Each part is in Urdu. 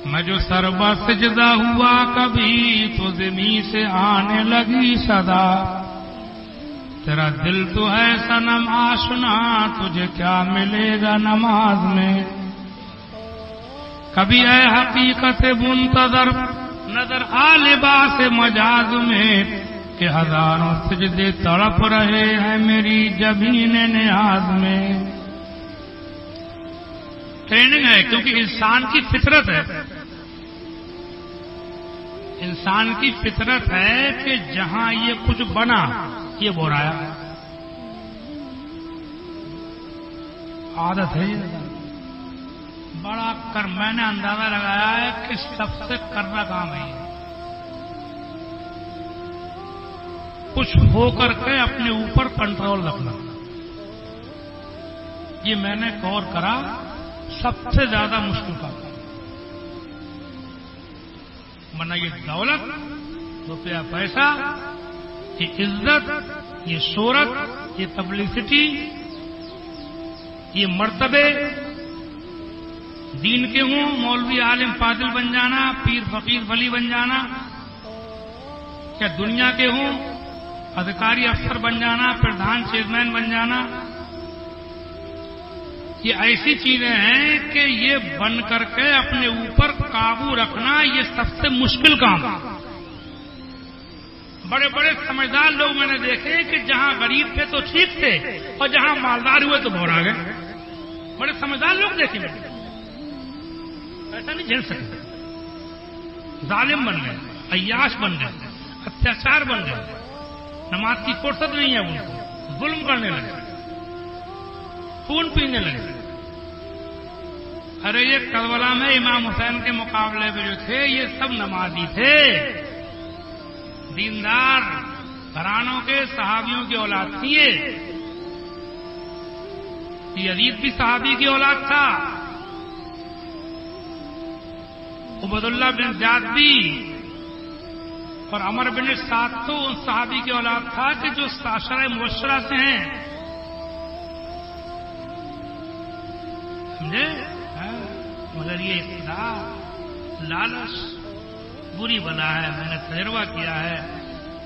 میں جو سربا سجدہ ہوا کبھی تو زمین سے آنے لگی صدا، تیرا دل تو ہے صنم آشنا، تجھے کیا ملے گا نماز میں؟ کبھی اے حقیقت منتظر نظر آ لباس مجاز میں، کہ ہزاروں سجدے تڑپ رہے ہیں میری جبین نیاز میں۔ ٹریننگ ہے، کیونکہ انسان کی فطرت ہے، انسان کی فطرت ہے کہ جہاں یہ کچھ بنا یہ برایا، عادت ہے یہ بڑا کر۔ میں نے اندازہ لگایا ہے کہ سب سے کرنا کام ہے یہ، کچھ ہو کر کے اپنے اوپر کنٹرول رکھنا، یہ میں نے غور کرا سب سے زیادہ مشکل کام۔ ورنہ یہ دولت، روپیہ پیسہ، یہ عزت، یہ شہرت، یہ پبلسٹی، یہ مرتبے، دین کے ہوں، مولوی عالم فاضل بن جانا، پیر فقیر ولی بن جانا، کیا دنیا کے ہوں، ادھکاری افسر بن جانا، پردھان چیئرمین بن جانا، یہ ایسی چیزیں ہیں کہ یہ بن کر کے اپنے اوپر قابو رکھنا یہ سب سے مشکل کام ہے۔ بڑے بڑے سمجھدار لوگ میں نے دیکھے کہ جہاں غریب تھے تو ٹھیک تھے اور جہاں مالدار ہوئے تو بھور آ گئے۔ بڑے سمجھدار لوگ دیکھے میں ایسا نہیں جھیل سکتے، ظالم بن گئے، عیاش بن گئے، اتیاچار بن گئے، نماز کی فرصت نہیں ہے ان کو، ظلم کرنے لگے، خون پینے لگے۔ ارے یہ کربلا میں امام حسین کے مقابلے میں جو تھے یہ سب نمازی تھے، دیندار گھرانوں کے صحابیوں کی اولاد تھی۔ یزید بھی صحابی کی اولاد تھا، عبد اللہ بن زیاد بھی، اور عمر بن سعد تو ان صحابی کی اولاد تھا کہ جو عشرہ مبشرہ سے ہیں، سمجھے؟ مگر یہ اقتدار، لالچ بری بلا ہے۔ میں نے تجربہ کیا ہے،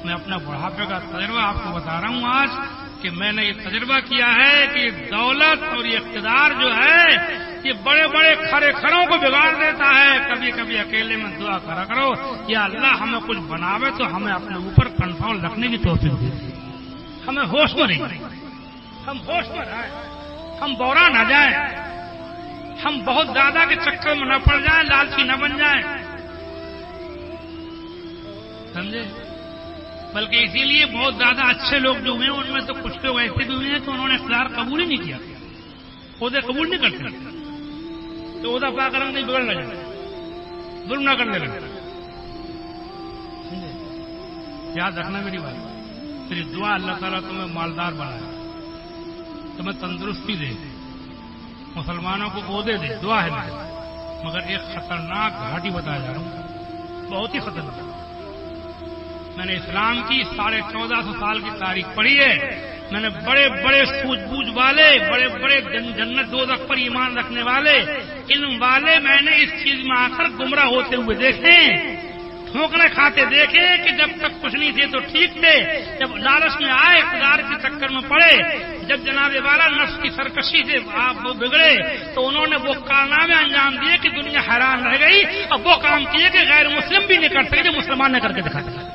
میں اپنا بڑھاپے کا تجربہ آپ کو بتا رہا ہوں آج، کہ میں نے یہ تجربہ کیا ہے کہ یہ دولت اور یہ اقتدار جو ہے یہ بڑے بڑے کھڑے کھڑوں کو بگاڑ دیتا ہے۔ کبھی کبھی اکیلے میں دعا کرا کرو، یا اللہ ہمیں کچھ بناوے تو ہمیں اپنے اوپر کنٹرول رکھنے کی توفیق دے، ہمیں ہوش میں نہیں، ہم ہوش میں رہیں، ہم بورا نہ جائیں، ہم بہت زیادہ کے چکر میں نہ پڑ جائیں، لالچی نہ بن جائیں، سمجھے؟ بلکہ اسی لیے بہت زیادہ اچھے لوگ جو ہوئے ہیں ان میں تو کچھ لوگ ایسے بھی ہوئے ہیں کہ انہوں نے اقتدار قبول ہی نہیں کیا، عہدے قبول نہیں کرتے، تو عہدہ پا کر نہیں بگڑ لگے، ظلم نہ کرنے لگے۔ یاد رکھنا میری بات، میری دعا اللہ تعالیٰ تمہیں مالدار بنائے، تمہیں تندرستی دے، مسلمانوں کو عہدے دے، دعا ہے میری۔ مگر ایک خطرناک گھاٹی بتایا جا رہا ہوں، بہت ہی خطرناک۔ میں نے اسلام کی 1450 سال کی تاریخ پڑھی ہے، میں نے بڑے بڑے سوجھ بوجھ والے، بڑے بڑے جنت دوزخ پر ایمان رکھنے والے، علم والے میں نے اس چیز میں آ کر گمراہ ہوتے ہوئے دیکھے، ٹھوکریں کھاتے دیکھے کہ جب تک کچھ نہیں تھے تو ٹھیک تھے، جب لالچ میں آئے، اقتدار کے چکر میں پڑے، جب جناب والا نفس کی سرکشی سے آپ وہ بگڑے تو انہوں نے وہ کارنامے انجام دیے کہ دنیا حیران رہ گئی، اور وہ کام کیے کہ غیر مسلم بھی نہیں کر سکے جو مسلمان نے کر کے دکھا دیا۔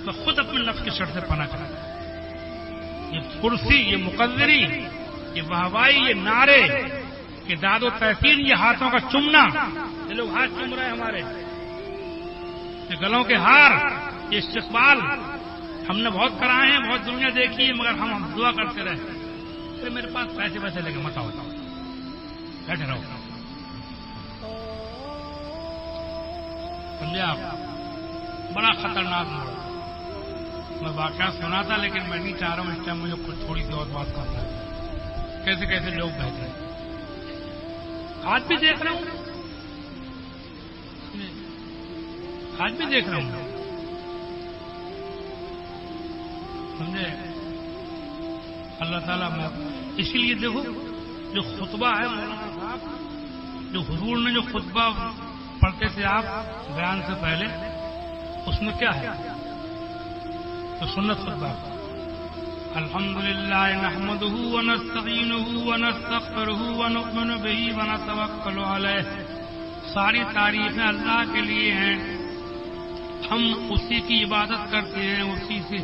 میں خود اپنے نفس کے شر سے پناہ چاہتا ہوں۔ یہ کرسی، یہ مقدری، یہ واہوائی، یہ نعرے، یہ داد و تحسین، یہ ہاتھوں کا چومنا، یہ لوگ ہاتھ چوم رہے ہیں ہمارے، یہ گلوں کے ہار، یہ استقبال ہم نے بہت کرائے ہیں، بہت دنیا دیکھی ہے، مگر ہم دعا کرتے رہے۔ پھر میرے پاس پیسے ویسے لے کے مت آؤ، بیٹھے رہو، سمجھے آپ؟ بڑا خطرناک موڑ۔ میں واقعہ سنا تھا لیکن میں نہیں چاہ رہا ہوں اس ٹائم مجھے کچھ تھوڑی سی اور بات کرنا ہے، کیسے کیسے لوگ بہتے ہیں، آج بھی دیکھ رہا ہوں، آج بھی دیکھ رہا ہوں، سمجھے؟ اللہ تعالیٰ میں اسی لیے دیکھو جو خطبہ ہے مولانا صاحب، جو حضور نے جو خطبہ پڑھتے تھے آپ بیان سے پہلے، اس میں کیا ہے؟ تو سنت خطبہ الحمدللہ نحمدہ ونستعینہ ونستغفرہ ونؤمن بہ ونتوکل علیہ، ساری تعریفیں اللہ کے لیے ہیں، ہم اسی کی عبادت کرتے ہیں، اسی سے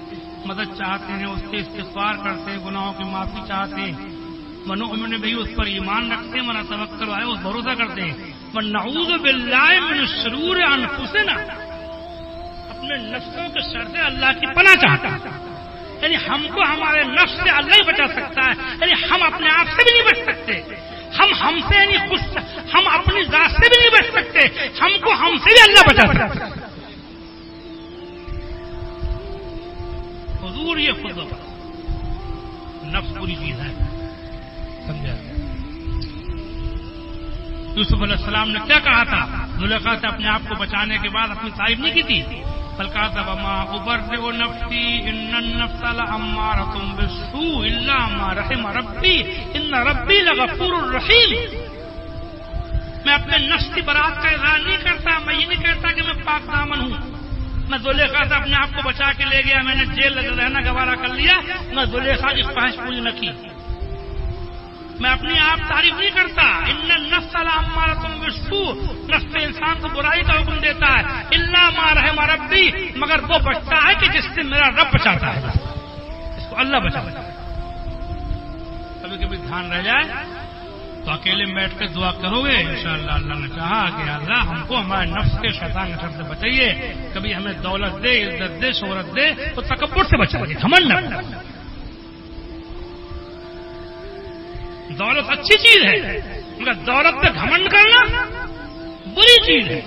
مدد چاہتے ہیں، اس سے استغفار کرتے ہیں، گناہوں کی معافی چاہتے ہیں، ونؤمن بہ اس پر ایمان رکھتے ہیں، ونتوکل علیہ اس بھروسہ کرتے ہیں، ونعوذ باللہ من شرور انفسنا اپنے نفسوں کے شر سے اللہ کی پناہ چاہتے ہیں، یعنی ہم کو ہمارے نفس سے اللہ ہی بچا سکتا ہے، یعنی ہم اپنے آپ سے بھی نہیں بچ سکتے، ہم سے یعنی خود ہم اپنی ذات سے بھی نہیں بچ سکتے، ہم کو ہم سے بھی اللہ بچا سکتا ہے۔ حضور یہ خود نفس پوری چیز ہے، سمجھا؟ یوسف علیہ السلام نے کیا کہا تھا؟ زلیخا سے اپنے آپ کو بچانے کے بعد اپنی تعریف نہیں کی تھی، بلکہ کہا تھا وما ابرئ نفسی ان النفس لامارۃ بالسوء الا ما رحم ربی ان ربی لغفور رحیم۔ میں اپنے نفس کی برات کا اظہار نہیں کرتا، میں یہ نہیں کہتا کہ میں پاک دامن ہوں، میں زلیخا سے اپنے آپ کو بچا کے لے گیا، میں نے جیل رہنا گوارا کر لیا، میں زلیخا کی خواہش پوری نہ کی، میں اپنی آپ تعریف نہیں کرتا۔ ان النفس لامارۃ بالسوء، نفس انسان کو برائی کا حکم دیتا ہے، الا ما رحم ربی مگر وہ بچتا ہے کہ جس سے میرا رب بچاتا ہے، اس کو اللہ بچاتا ہے۔ کبھی کبھی دھیان رہ جائے تو اکیلے بیٹھ کے دعا کرو گے انشاءاللہ اللہ نے چاہا کہ اللہ ہم کو ہمارے نفس کے شیطان کے شر سے بچائیے، کبھی ہمیں دولت دے، عزت دے، شہرت دے تو تکبر سے بچائیے، گھمنڈ نہ۔ دولت اچھی چیز ہے مگر دولت پہ گھمنڈ کرنا بری چیز ہے۔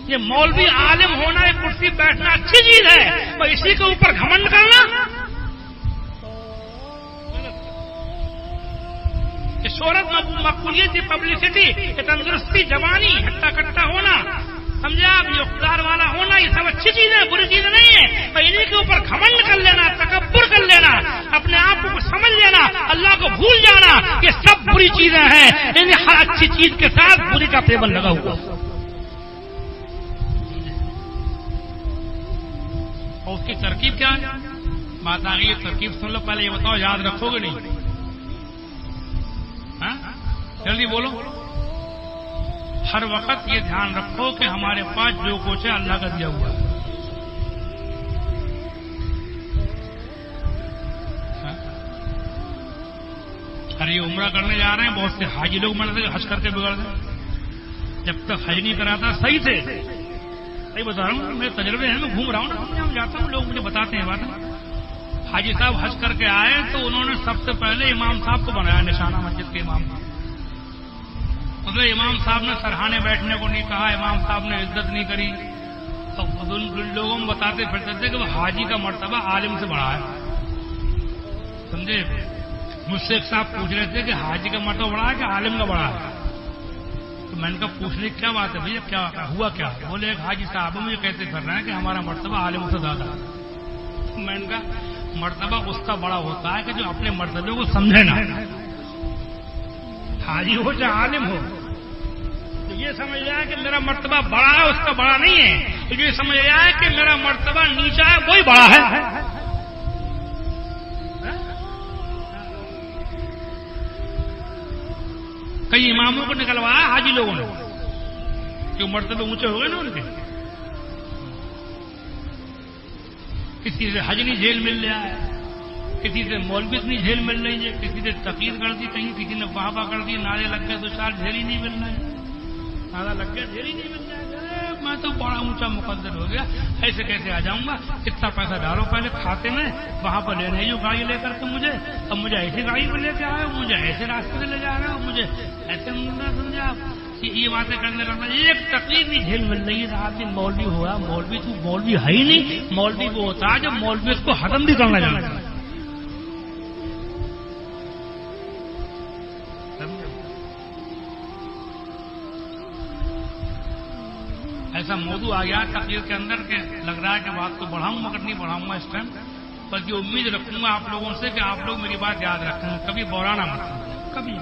یہ مولوی عالم ہونا، ایک کرسی بیٹھنا اچھی چیز ہے، اور اسی کے اوپر گھمنڈ کرنا یہ شہرت، مقبولیت، یہ پبلسٹی، یہ تندرستی، جوانی، ہٹا کٹا ہونا، سمجھا آپ، یہ اقتدار والا ہونا، یہ سب اچھی چیز ہے، بری چیز نہیں ہے، اور انہیں کے اوپر گھمنڈ کر لینا، تکبر کر لینا، اپنے آپ کو سمجھ لینا، اللہ کو بھول جانا، یہ سب بری چیزیں ہیں، یعنی ہر اچھی چیز کے ساتھ بری کا پیبند لگا ہوا۔ اور اس کی ترکیب کیا ہے؟ بات آ گئی ہے، ترکیب سن لو، پہلے یہ بتاؤ یاد رکھو گے نہیں؟ جلدی بولو۔ ہر وقت یہ دھیان رکھو کہ ہمارے پاس جو کچھ ہے اللہ کا دیا ہوا ہے، ارے عمرہ کرنے جا رہے ہیں، بہت سے حاجی لوگ مرتے حج کر کے بگڑ گئے، جب تک حج نہیں کراتا صحیح تھے، صحیح بتا رہا ہوں، میرے تجربے ہیں، میں گھوم رہا ہوں، جاتا ہوں، لوگ مجھے بتاتے ہیں باتیں۔ حاجی صاحب حج کر کے آئے تو انہوں نے سب سے پہلے امام صاحب کو بنایا، نشانہ مسجد کے امام صاحب، مطلب امام صاحب نے سرہانے بیٹھنے کو نہیں کہا، امام صاحب نے عزت نہیں کری، تو لوگوں میں بتاتے پھرتے تھے کہ وہ حاجی کا مرتبہ عالم سے بڑا ہے، سمجھے؟ مجھ سے ایک صاحب پوچھ رہے تھے کہ حاجی کا مرتبہ بڑا ہے کہ عالم کا بڑا ہے، تو میں نے کہا پوچھنے کی کیا بات ہے بھیا، کیا ہوا کیا؟ بولے ایک حاجی صاحب مجھے کہتے پھر رہے ہیں کہ ہمارا مرتبہ عالم سے زیادہ ہے۔ میں نے کہا مرتبہ اس کا بڑا ہوتا ہے کہ جو اپنے مرتبے کو سمجھے نا، حاجی ہو چاہے عالم ہو، تو یہ سمجھ جائے کہ میرا مرتبہ بڑا ہے، اس کا بڑا نہیں ہے، تو یہ سمجھ جائے کہ میرا مرتبہ نیچا ہے، وہی بڑا ہے۔ کئی اماموں کو نکلوایا حاجی لوگوں نے، جو مرتبے اونچے ہو گئے نا ان کے، کسی سے حج نہیں جھیل مل رہا ہے، کسی سے مولویت نہیں جھیل مل رہی ہے، کسی سے تقریر کر دی کہیں، کسی نے واہوا کر دی، نعرے لگ گئے تو چار جھیل ہی نہیں مل رہا ہے، نعرہ لگ گیا جھیل ہی نہیں مل رہا ہے، میں تو بڑا اونچا مقدر ہو گیا، ایسے کیسے آ جاؤں گا، اتنا پیسہ ڈالو پہلے کھاتے میں، وہاں پر لے رہے ہو گاڑی لے کر کے مجھے، اب مجھے ایسی گاڑی پر لے کے آئے ہو، مجھے ایسے راستے سے لے جا رہے ہو، مجھے ایسے سمجھا کہ یہ باتیں کرنے لگنا، ایک تقریر نہیں جھیل مل رہی ہے، آدمی مولوی ہوا، مولوی تو مولوی ہے ہی نہیں، مولوی وہ ہوتا ہے جب مولوی اس کو ختم بھی کرنا جانا ہے۔ ایسا موضوع آ گیا تقریر کے اندر کہ لگ رہا ہے کہ بات کو بڑھاؤں مگر نہیں بڑھاؤں گا اس ٹائم، بلکہ امید رکھوں گا آپ لوگوں سے کہ آپ لوگ میری بات یاد رکھیں، کبھی بورانا مت کبھی